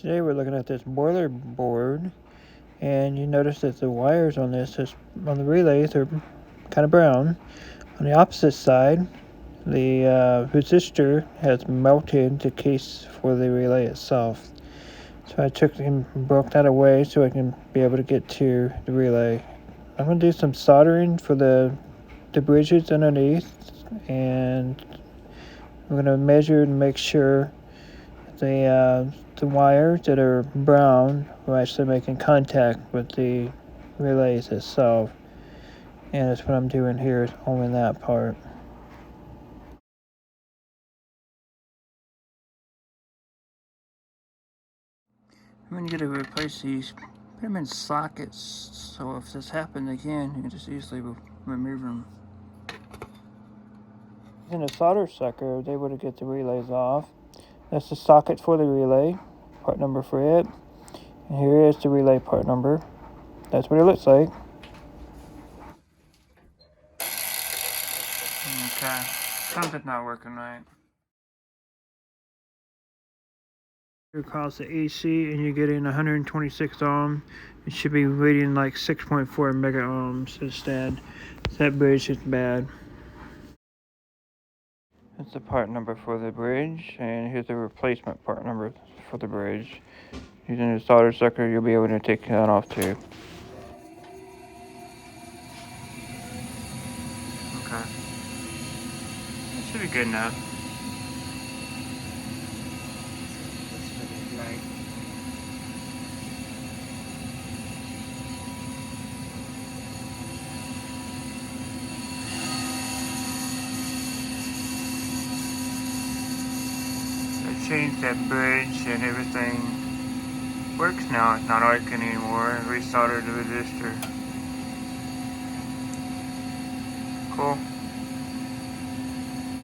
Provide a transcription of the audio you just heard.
Today we're looking at this boiler board, and you notice that the wires on on the relays are kind of brown. On the opposite side, the resistor has melted the case for the relay itself. So I took and broke that away so I can be able to get to the relay. I'm going to do some soldering for the bridges underneath, and I'm going to measure and make sure the wires that are brown are actually making contact with the relays itself. And that's what I'm doing here, is only that part. I'm going to replace these, put them in sockets, so if this happened again, you can just easily remove them. Using a solder sucker, I was able to get the relays off. That's the socket for the relay, part number for it. And here is the relay part number. That's what it looks like. Okay, something's not working right. Across the AC, and you're getting 126 ohm. It should be reading like 6.4 mega ohms instead. That bridge is bad. That's the part number for the bridge, and here's the replacement part number for the bridge. Using the solder sucker, you'll be able to take that off too. Okay. That should be good enough. I changed that bridge and everything works now. It's not arcing anymore. I resoldered the resistor. Cool.